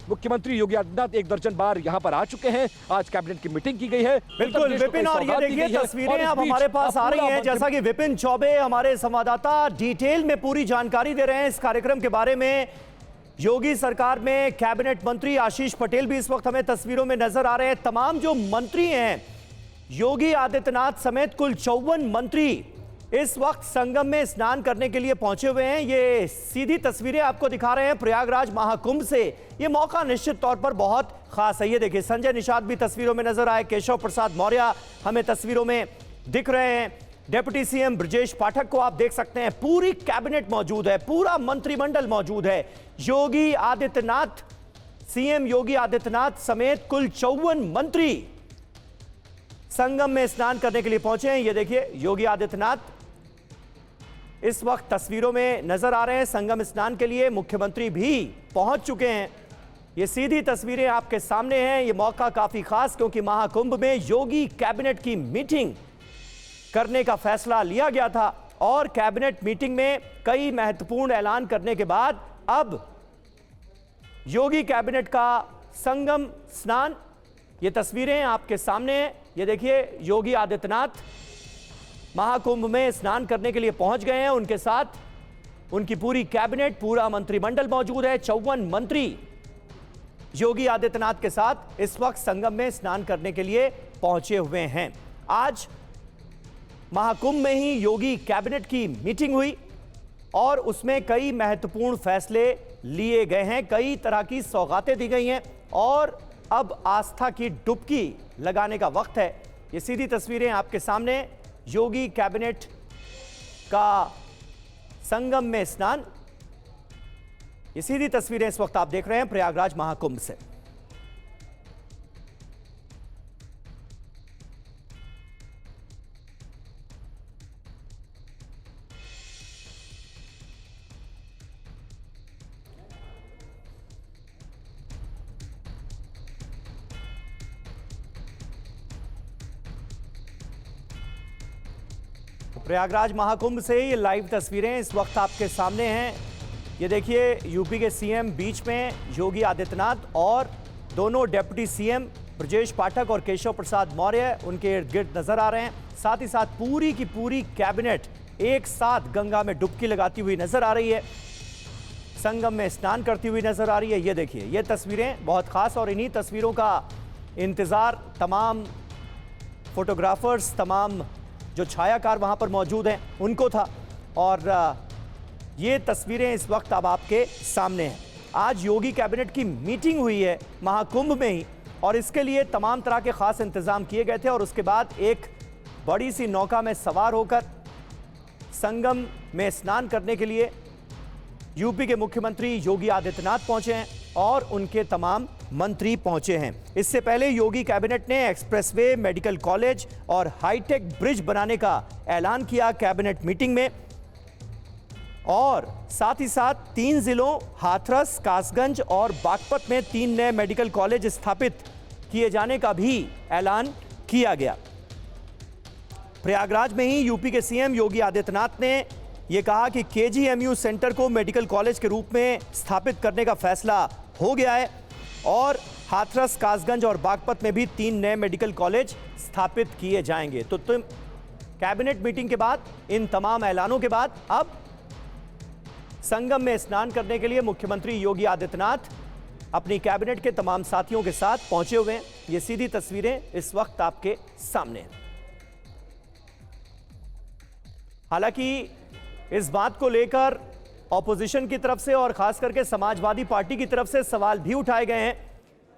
मुख्यमंत्री योगी आदित्यनाथ एक दर्जन बार यहां पर आ चुके हैं। आज कैबिनेट की मीटिंग की गई है। बिल्कुल विपिन, और ये देखिए तस्वीरें अब हमारे पास आ रही हैं, जैसा कि विपिन चौबे हमारे संवाददाता डिटेल में पूरी जानकारी दे रहे हैं इस कार्यक्रम के बारे में। योगी सरकार में कैबिनेट मंत्री आशीष पटेल भी इस वक्त हमें तस्वीरों में नजर आ रहे हैं। तमाम जो मंत्री हैं, योगी आदित्यनाथ समेत कुल 54 मंत्री इस वक्त संगम में स्नान करने के लिए पहुंचे हुए हैं। ये सीधी तस्वीरें आपको दिखा रहे हैं प्रयागराज महाकुंभ से। ये मौका निश्चित तौर पर बहुत खास है। ये देखिए संजय निषाद भी तस्वीरों में नजर आए, केशव प्रसाद मौर्य हमें तस्वीरों में दिख रहे हैं, डिप्टी सीएम ब्रजेश पाठक को आप देख सकते हैं। पूरी कैबिनेट मौजूद है, पूरा मंत्रिमंडल मौजूद है। योगी आदित्यनाथ, सीएम योगी आदित्यनाथ समेत कुल 54 मंत्री संगम में स्नान करने के लिए पहुंचे हैं। ये देखिए योगी आदित्यनाथ इस वक्त तस्वीरों में नजर आ रहे हैं। संगम स्नान के लिए मुख्यमंत्री भी पहुंच चुके हैं। ये सीधी तस्वीरें आपके सामने हैं। ये मौका काफी खास, क्योंकि महाकुंभ में योगी कैबिनेट की मीटिंग करने का फैसला लिया गया था और कैबिनेट मीटिंग में कई महत्वपूर्ण ऐलान करने के बाद अब योगी कैबिनेट का संगम स्नान, ये तस्वीरें आपके सामने हैं। ये देखिए योगी आदित्यनाथ महाकुंभ में स्नान करने के लिए पहुंच गए हैं। उनके साथ उनकी पूरी कैबिनेट, पूरा मंत्रिमंडल मौजूद है। 54 मंत्री योगी आदित्यनाथ के साथ इस वक्त संगम में स्नान करने के लिए पहुंचे हुए हैं। आज महाकुंभ में ही योगी कैबिनेट की मीटिंग हुई और उसमें कई महत्वपूर्ण फैसले लिए गए हैं, कई तरह की सौगातें दी गई हैं और अब आस्था की डुबकी लगाने का वक्त है। ये सीधी तस्वीरें आपके सामने, योगी कैबिनेट का संगम में स्नान। ये सीधी तस्वीरें इस वक्त आप देख रहे हैं प्रयागराज महाकुंभ से। प्रयागराज महाकुंभ से ये लाइव तस्वीरें इस वक्त आपके सामने हैं। ये देखिए यूपी के सीएम बीच में योगी आदित्यनाथ और दोनों डिप्टी सीएम ब्रजेश पाठक और केशव प्रसाद मौर्य उनके इर्द गिर्द नजर आ रहे हैं। साथ ही साथ पूरी की पूरी कैबिनेट एक साथ गंगा में डुबकी लगाती हुई नजर आ रही है, संगम में स्नान करती हुई नजर आ रही है। ये देखिए ये तस्वीरें बहुत खास, और इन्हीं तस्वीरों का इंतजार तमाम फोटोग्राफर्स, तमाम जो छायाकार वहां पर मौजूद हैं उनको था। और ये तस्वीरें इस वक्त अब आपके सामने हैं। आज योगी कैबिनेट की मीटिंग हुई है महाकुंभ में ही, और इसके लिए तमाम तरह के खास इंतजाम किए गए थे। और उसके बाद एक बड़ी सी नौका में सवार होकर संगम में स्नान करने के लिए यूपी के मुख्यमंत्री योगी आदित्यनाथ पहुंचे हैं और उनके तमाम मंत्री पहुंचे हैं। इससे पहले योगी कैबिनेट ने एक्सप्रेसवे, मेडिकल कॉलेज और हाईटेक ब्रिज बनाने का ऐलान किया कैबिनेट मीटिंग में, और साथ ही साथ 3 जिलों हाथरस, कासगंज और बागपत में 3 नए मेडिकल कॉलेज स्थापित किए जाने का भी ऐलान किया गया। प्रयागराज में ही यूपी के सीएम योगी आदित्यनाथ ने यह कहा कि केजीएमयू सेंटर को मेडिकल कॉलेज के रूप में स्थापित करने का फैसला हो गया है और हाथरस, कासगंज और बागपत में भी 3 नए मेडिकल कॉलेज स्थापित किए जाएंगे। तो कैबिनेट मीटिंग के बाद, इन तमाम ऐलानों के बाद अब संगम में स्नान करने के लिए मुख्यमंत्री योगी आदित्यनाथ अपनी कैबिनेट के तमाम साथियों के साथ पहुंचे हुए हैं। ये सीधी तस्वीरें इस वक्त आपके सामने हैं। हालांकि इस बात को लेकर ऑपोजिशन की तरफ से और खास करके समाजवादी पार्टी की तरफ से सवाल भी उठाए गए हैं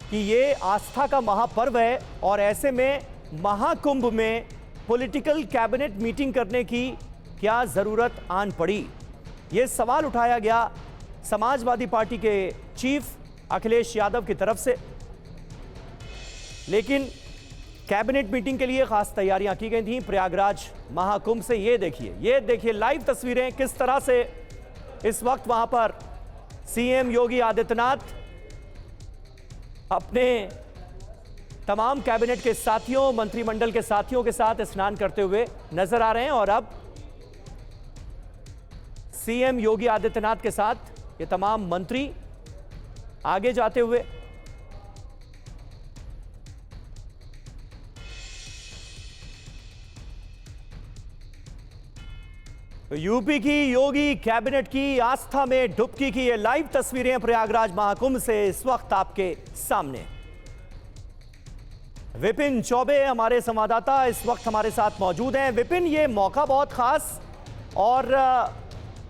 कि ये आस्था का महापर्व है और ऐसे में महाकुंभ में पॉलिटिकल कैबिनेट मीटिंग करने की क्या जरूरत आन पड़ी। ये सवाल उठाया गया समाजवादी पार्टी के चीफ अखिलेश यादव की तरफ से, लेकिन कैबिनेट मीटिंग के लिए खास तैयारियां की गई थी प्रयागराज महाकुंभ से। ये देखिए लाइव तस्वीरें किस तरह से इस वक्त वहां पर सीएम योगी आदित्यनाथ अपने तमाम कैबिनेट के साथियों, मंत्रिमंडल के साथियों के साथ स्नान करते हुए नजर आ रहे हैं। और अब सीएम योगी आदित्यनाथ के साथ ये तमाम मंत्री आगे जाते हुए यूपी की योगी कैबिनेट की आस्था में डुबकी की ये लाइव तस्वीरें प्रयागराज महाकुंभ से इस वक्त आपके सामने। विपिन चौबे हमारे संवाददाता इस वक्त हमारे साथ मौजूद हैं। विपिन, ये मौका बहुत खास और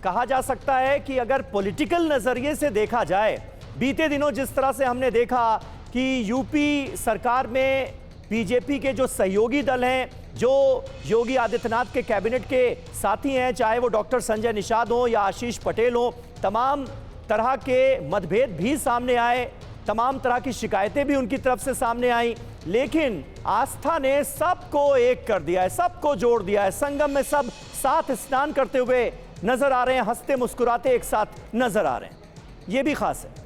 कहा जा सकता है कि अगर पॉलिटिकल नजरिए से देखा जाए, बीते दिनों जिस तरह से हमने देखा कि यूपी सरकार में बीजेपी के जो सहयोगी दल हैं, जो योगी आदित्यनाथ के कैबिनेट के साथी हैं, चाहे वो डॉक्टर संजय निषाद हो या आशीष पटेल हो, तमाम तरह के मतभेद भी सामने आए, तमाम तरह की शिकायतें भी उनकी तरफ से सामने आई, लेकिन आस्था ने सबको एक कर दिया है, सबको जोड़ दिया है। संगम में सब साथ स्नान करते हुए नजर आ रहे हैं, हंसते मुस्कुराते एक साथ नजर आ रहे हैं। यह भी खास है।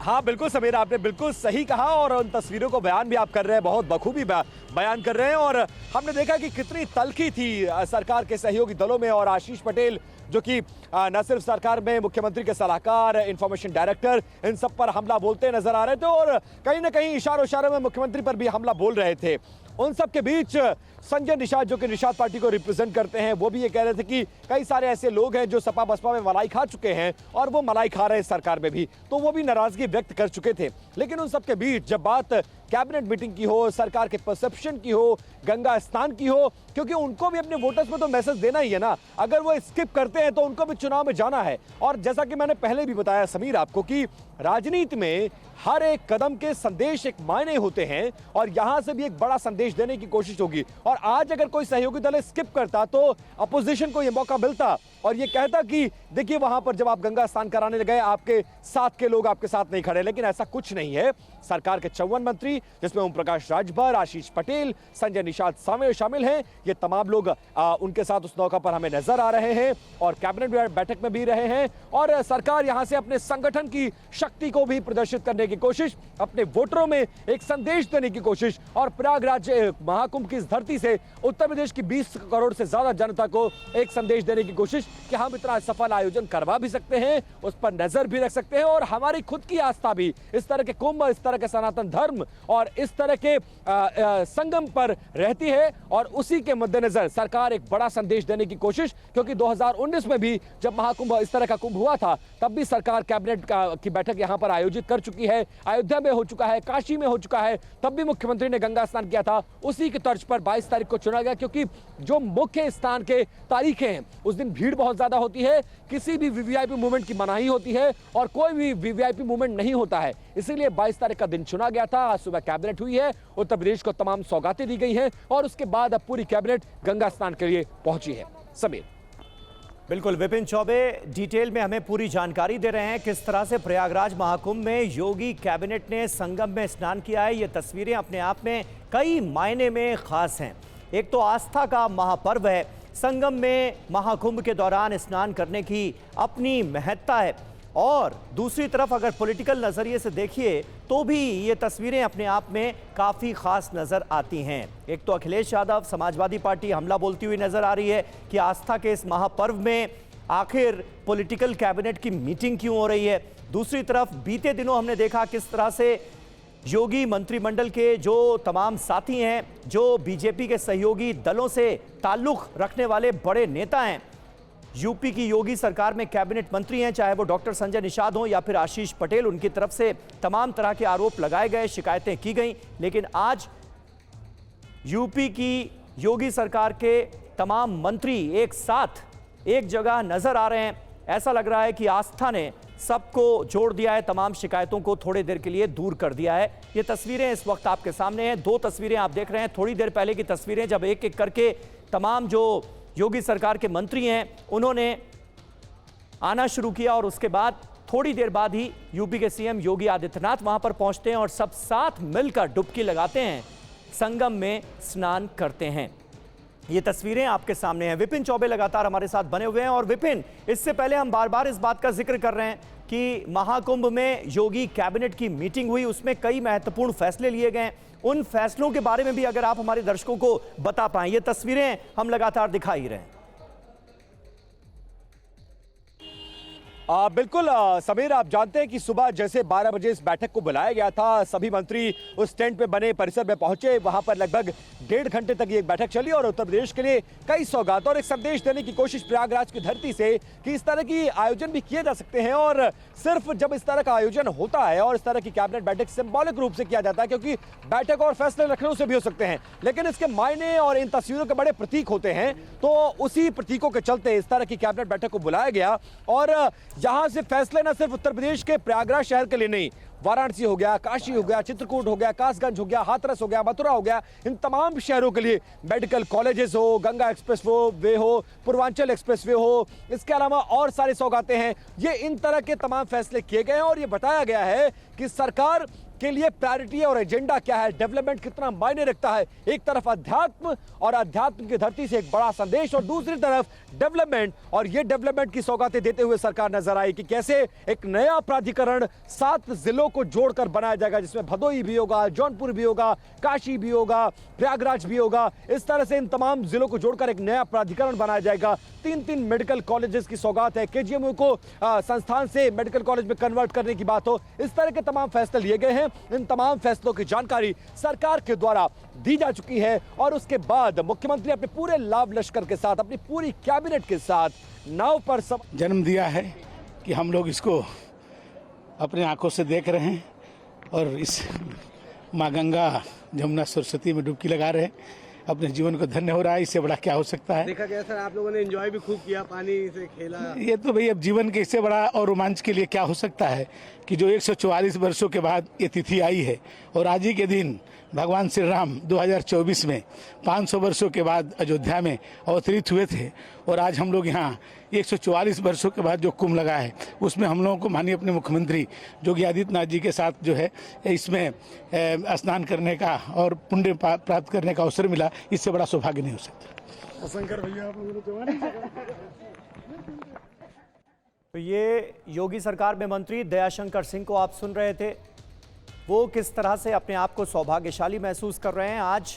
हाँ बिल्कुल समीर, आपने बिल्कुल सही कहा और उन तस्वीरों को बयान भी आप कर रहे हैं, बहुत बखूबी बयान कर रहे हैं। और हमने देखा कि कितनी तल्खी थी सरकार के सहयोगी दलों में, और आशीष पटेल जो कि न सिर्फ सरकार में मुख्यमंत्री के सलाहकार, इंफॉर्मेशन डायरेक्टर, इन सब पर हमला बोलते नजर आ रहे थे और कहीं ना कहीं इशारों में मुख्यमंत्री पर भी हमला बोल रहे थे। उन सब के बीच संजय निषाद, जो कि निषाद पार्टी को रिप्रेजेंट करते हैं, वो भी ये कह रहे थे कि कई सारे ऐसे लोग हैं जो सपा बसपा में मलाई खा चुके हैं और वो मलाई खा रहे हैं सरकार में भी, तो वो भी नाराजगी व्यक्त कर चुके थे। लेकिन उन सब के बीच जब बात कैबिनेट मीटिंग की हो, सरकार के परसेप्शन की हो, गंगा स्नान की हो, क्योंकि उनको भी अपने वोटर्स में तो मैसेज देना ही है ना। अगर वो स्किप करते हैं तो उनको भी चुनाव में जाना है। और जैसा कि मैंने पहले भी बताया समीर आपको कि राजनीति में हर एक कदम के संदेश एक मायने होते हैं और यहां से भी एक बड़ा संदेश देने की कोशिश होगी। और आज अगर कोई सहयोगी दल स्किप करता तो अपोजिशन को यह मौका मिलता और ये कहता कि देखिए वहां पर जब आप गंगा स्नान कराने गए आपके साथ के लोग आपके साथ नहीं खड़े। लेकिन ऐसा कुछ नहीं है। सरकार के 54 मंत्री, जिसमें ओम प्रकाश राजभर, आशीष पटेल, संजय निषाद शामिल हैं, ये तमाम लोग उनके साथ उस नौका पर हमें नजर आ रहे हैं और कैबिनेट बैठक में भी रहे हैं। और सरकार यहां से अपने संगठन की शक्ति को भी प्रदर्शित करने की कोशिश, अपने वोटरों में एक संदेश देने की कोशिश और प्रयागराज महाकुंभ की इस धरती से उत्तर प्रदेश की 20 करोड़ से ज्यादा जनता को एक संदेश देने की कोशिश कि हम इतना सफल आयोजन करवा भी सकते हैं, उस पर नजर भी रख सकते हैं और हमारी खुद की आस्था भी इस तरह के कुंभ, इस तरह के सनातन धर्म और इस तरह के संगम पर रहती है। और उसी के मद्देनजर सरकार एक बड़ा संदेश देने की कोशिश, क्योंकि 2019 में भी जब महाकुंभ इस तरह का कुंभ हुआ था तब भी सरकार कैबिनेट की बैठक यहां पर आयोजित कर चुकी है, अयोध्या में हो चुका है, काशी में हो चुका है, तब भी मुख्यमंत्री ने गंगा स्नान किया था। उसी की तर्ज पर 22 तारीख को चुना गया, क्योंकि जो मुख्य स्नान के तारीखें हैं उस दिन भीड़ बहुत ज्यादा होती है, किसी भी वीवीआईपी मूवमेंट की मनाही होती है और कोई भी वीवीआईपी मूवमेंट नहीं होता है। इसीलिए 22 तारीख का दिन चुना गया था। आज सुबह कैबिनेट हुई है, उत्तर प्रदेश को तमाम सौगातें दी गई हैं और उसके बाद अब पूरी कैबिनेट गंगा स्नान के लिए पहुंची है। समीर, बिल्कुल, विपिन चौबे डिटेल में हमें पूरी जानकारी दे रहे हैं किस तरह से प्रयागराज महाकुंभ में योगी कैबिनेट ने संगम में स्नान किया है। ये तस्वीरें अपने आप में कई मायने में खास हैं। एक तो आस्था का महापर्व है, संगम में महाकुंभ के दौरान स्नान करने की अपनी महत्ता है, और दूसरी तरफ अगर पॉलिटिकल नज़रिए से देखिए तो भी ये तस्वीरें अपने आप में काफ़ी खास नज़र आती हैं। एक तो अखिलेश यादव, समाजवादी पार्टी हमला बोलती हुई नज़र आ रही है कि आस्था के इस महापर्व में आखिर पॉलिटिकल कैबिनेट की मीटिंग क्यों हो रही है। दूसरी तरफ बीते दिनों हमने देखा किस तरह से योगी मंत्रिमंडल के जो तमाम साथी हैं, जो बीजेपी के सहयोगी दलों से ताल्लुक़ रखने वाले बड़े नेता हैं, यूपी की योगी सरकार में कैबिनेट मंत्री हैं, चाहे वो डॉक्टर संजय निषाद हों या फिर आशीष पटेल, उनकी तरफ से तमाम तरह के आरोप लगाए गए, शिकायतें की गई। लेकिन आज यूपी की योगी सरकार के तमाम मंत्री एक साथ एक जगह नजर आ रहे हैं। ऐसा लग रहा है कि आस्था ने सबको जोड़ दिया है, तमाम शिकायतों को थोड़ी देर के लिए दूर कर दिया है। ये तस्वीरें इस वक्त आपके सामने हैं। 2 तस्वीरें आप देख रहे हैं, थोड़ी देर पहले की तस्वीरें जब एक एक करके तमाम जो योगी सरकार के मंत्री हैं उन्होंने आना शुरू किया और उसके बाद थोड़ी देर बाद ही यूपी के सीएम योगी आदित्यनाथ वहां पर पहुंचते हैं और सब साथ मिलकर डुबकी लगाते हैं, संगम में स्नान करते हैं। ये तस्वीरें आपके सामने हैं। विपिन चौबे लगातार हमारे साथ बने हुए हैं। और विपिन, इससे पहले हम बार बार इस बात का जिक्र कर रहे हैं कि महाकुंभ में योगी कैबिनेट की मीटिंग हुई, उसमें कई महत्वपूर्ण फैसले लिए गए। उन फैसलों के बारे में भी अगर आप हमारे दर्शकों को बता पाएं। ये तस्वीरें हम लगातार दिखा ही रहे हैं। बिल्कुल समीर, आप जानते हैं कि सुबह जैसे 12 बजे इस बैठक को बुलाया गया था, सभी मंत्री उस टेंट पे बने परिसर में पहुंचे। वहां पर लगभग 1.5 घंटे तक ये बैठक चली और उत्तर प्रदेश के लिए कई सौगात और एक संदेश देने की कोशिश प्रयागराज की धरती से कि इस तरह की आयोजन भी किए जा सकते हैं। और सिर्फ जब इस तरह का आयोजन होता है और इस तरह की कैबिनेट बैठक सिंबॉलिक रूप से किया जाता है, क्योंकि बैठक और फैसले लखनऊ से भी हो सकते हैं, लेकिन इसके मायने और इन तस्वीरों के बड़े प्रतीक होते हैं। तो उसी प्रतीकों के चलते इस तरह की कैबिनेट बैठक को बुलाया गया और यहां से फैसले न सिर्फ उत्तर प्रदेश के प्रयागराज शहर के लिए नहीं, वाराणसी हो गया, काशी हो गया, चित्रकूट हो गया, कासगंज हो गया, हाथरस हो गया, मथुरा हो गया, इन तमाम शहरों के लिए मेडिकल कॉलेजेस हो, गंगा एक्सप्रेस वे हो, पूर्वांचल एक्सप्रेस वे हो, इसके अलावा और सारे सौगातें हैं। ये इन तरह के तमाम फैसले किए गए हैं और ये बताया गया है कि सरकार के लिए प्रायोरिटी और एजेंडा क्या है, डेवलपमेंट कितना मायने रखता है। एक तरफ अध्यात्म और अध्यात्म की धरती से एक बड़ा संदेश और दूसरी तरफ डेवलपमेंट, और ये डेवलपमेंट की सौगातें देते हुए सरकार नजर आई कि कैसे एक नया प्राधिकरण 7 जिलों को जोड़कर बनाया जाएगा, जिसमें भदोही भी होगा, जौनपुर भी होगा, काशी भी होगा, प्रयागराज भी होगा। इस तरह से इन तमाम जिलों को जोड़कर एक नया प्राधिकरण बनाया जाएगा। 3 मेडिकल कॉलेजेस की सौगात है, केजीएमयू को संस्थान से मेडिकल कॉलेज में कन्वर्ट करने की बात हो। इस तरह के तमाम फैसले लिए गए हैं। इन तमाम फैसलों की जानकारी सरकार के द्वारा दी जा चुकी है और उसके बाद मुख्यमंत्री अपने पूरे लाभ लश्कर के साथ, अपनी पूरी कैबिनेट के साथ नाव पर जन्म दिया है कि हम लोग इसको अपने आंखों से देख रहे हैं और इस माँ गंगा जमुना सरस्वती में डुबकी लगा रहे हैं। अपने जीवन को धन्य हो रहा है, इससे बड़ा क्या हो सकता है। देखा गया सर, आप लोगों ने एंजॉय भी खूब किया, पानी से खेला। ये तो भाई अब जीवन के इससे बड़ा और रोमांच के लिए क्या हो सकता है कि जो 144 वर्षों के बाद ये तिथि आई है और आज ही के दिन भगवान श्री राम 2024 में 500 वर्षों के बाद अयोध्या में अवतरित हुए थे और आज हम लोग यहाँ 144 वर्षों के बाद जो कुंभ लगा है उसमें हम लोगों को माननीय अपने मुख्यमंत्री योगी आदित्यनाथ जी के साथ जो है इसमें स्नान करने का और पुण्य प्राप्त करने का अवसर मिला। इससे बड़ा सौभाग्य नहीं हो सकता। शंकर भैया, आप लोगों ने तो ये योगी सरकार में मंत्री दयाशंकर सिंह को आप सुन रहे थे, वो किस तरह से अपने आप को सौभाग्यशाली महसूस कर रहे हैं। आज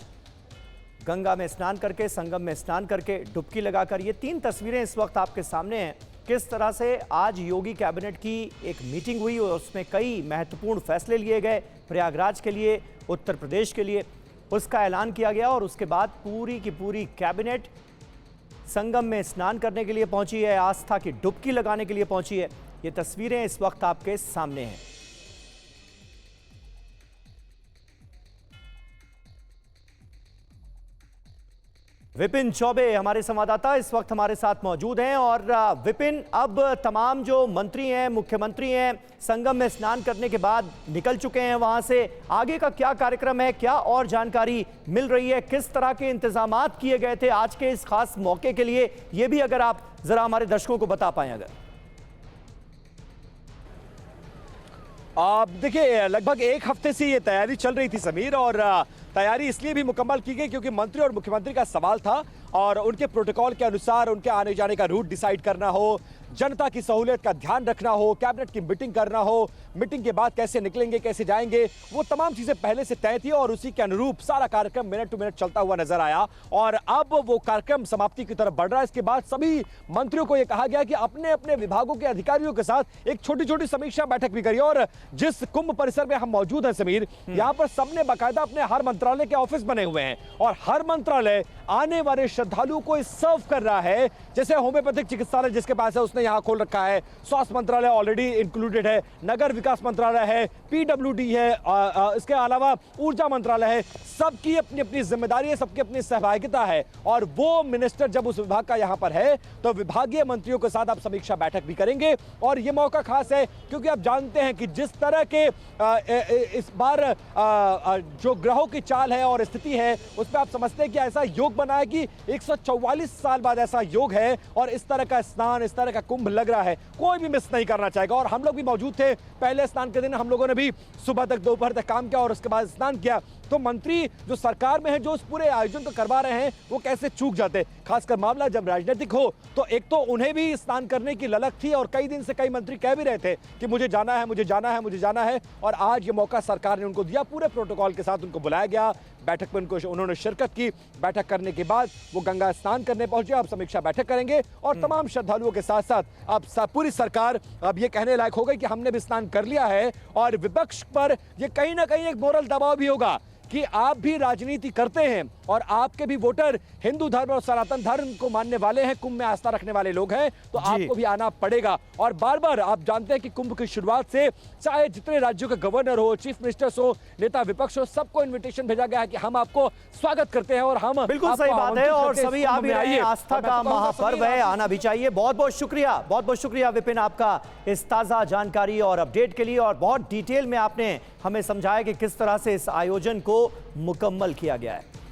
गंगा में स्नान करके, संगम में स्नान करके, डुबकी लगाकर, ये 3 तस्वीरें इस वक्त आपके सामने हैं। किस तरह से आज योगी कैबिनेट की एक मीटिंग हुई और उसमें कई महत्वपूर्ण फैसले लिए गए, प्रयागराज के लिए, उत्तर प्रदेश के लिए, उसका ऐलान किया गया और उसके बाद पूरी की पूरी कैबिनेट संगम में स्नान करने के लिए पहुंची है, आस्था की डुबकी लगाने के लिए पहुंची है। ये तस्वीरें इस वक्त आपके सामने हैं। विपिन चौबे हमारे संवाददाता इस वक्त हमारे साथ मौजूद हैं। और विपिन, अब तमाम जो मंत्री हैं, मुख्यमंत्री हैं, संगम में स्नान करने के बाद निकल चुके हैं वहां से, आगे का क्या कार्यक्रम है, क्या और जानकारी मिल रही है, किस तरह के इंतजामात किए गए थे आज के इस खास मौके के लिए, ये भी अगर आप जरा हमारे दर्शकों को बता पाएं। अगर देखिए, लगभग 1 हफ्ते से ये तैयारी चल रही थी समीर, और तैयारी इसलिए भी मुकम्मल की गई क्योंकि मंत्री और मुख्यमंत्री का सवाल था और उनके प्रोटोकॉल के अनुसार उनके आने जाने का रूट डिसाइड करना हो, जनता की सहूलियत का ध्यान रखना हो, कैबिनेट की मीटिंग करना हो, मीटिंग के बाद कैसे निकलेंगे, कैसे जाएंगे, वो तमाम चीजें पहले से तय थी और उसी के अनुरूप सारा कार्यक्रम मिनट टू मिनट चलता हुआ नजर आया। और अब वो कार्यक्रम समाप्ति की तरफ बढ़ रहा है। इसके बाद सभी मंत्रियों को यह कहा गया कि अपने अपने विभागों के अधिकारियों के साथ एक छोटी छोटी समीक्षा बैठक भी करिए। और जिस कुंभ परिसर में हम मौजूद हैं समीर, यहाँ पर सबने बाकायदा अपने हर मंत्रालय के ऑफिस बने हुए हैं और हर मंत्रालय आने वाले श्रद्धालुओं को सर्व कर रहा है। जैसे होम्योपैथिक चिकित्सालय जिसके पास है उसने यहाँ खोल रखा है, स्वास्थ्य मंत्रालय ऑलरेडी इंक्लूडेड है, नगर विकास मंत्रालय है, पीडब्ल्यूडी है, इसके अलावा ऊर्जा मंत्रालय है। सबकी अपनी अपनी जिम्मेदारी है, सबकी अपनी सहभागिता है और वो मिनिस्टर जब उस विभाग का यहाँ पर है तो विभागीय मंत्रियों के साथ आप समीक्षा बैठक भी करेंगे। और ये मौका खास है क्योंकि आप जानते हैं कि जिस तरह के इस बार जो ग्रहों की चाल है और स्थिति है उस पर आप समझते हैं कि ऐसा योग बना है कि 144 साल बाद ऐसा योग है और इस तरह का स्नान, इस तरह का कुंभ लग रहा है, कोई भी मिस नहीं करना चाहेगा। और हम लोग भी मौजूद थे पहले स्नान के दिन, हम लोगों ने भी सुबह तक दोपहर तक काम किया और उसके बाद स्नान किया। तो मंत्री जो सरकार में है जो उस पूरे आयोजन को करवा रहे हैं वो कैसे चूक जाते। खासकर मामला जब राजनीतिक हो तो एक तो उन्हें भी स्नान करने की ललक थी और कई दिन से कई मंत्री कह भी रहे थे कि मुझे जाना है, मुझे जाना है, मुझे जाना है, और आज ये मौका सरकार ने उनको दिया। पूरे प्रोटोकॉल के साथ उनको बुलाया गया, बैठक में उन्होंने शिरकत की। बैठक करने के बाद वो गंगा स्नान करने पहुंचे। अब समीक्षा बैठक करेंगे और तमाम श्रद्धालुओं के साथ साथ अब पूरी सरकार अब ये कहने लायक हो गई कि हमने भी स्नान कर लिया है। और विपक्ष पर ये कहीं ना कहीं एक मोरल दबाव भी होगा कि आप भी राजनीति करते हैं और आपके भी वोटर हिंदू धर्म और सनातन धर्म को मानने वाले हैं, कुंभ में आस्था रखने वाले लोग हैं, तो आपको भी आना पड़ेगा। और बार बार आप जानते हैं कि कुंभ की शुरुआत से चाहे जितने राज्यों के गवर्नर हो, चीफ मिनिस्टर्स हो, नेता विपक्ष हो, सबको इन्विटेशन भेजा गया है कि हम आपको स्वागत करते हैं और हम बिल्कुल सही बात है। और सभी आ भी रहे हैं, आस्था का महापर्व है, आना भी चाहिए। बहुत बहुत शुक्रिया विपिन आपका इस ताजा जानकारी और अपडेट के लिए, और बहुत डिटेल में आपने हमें समझाया कि किस तरह से इस आयोजन को मुकम्मल किया गया है।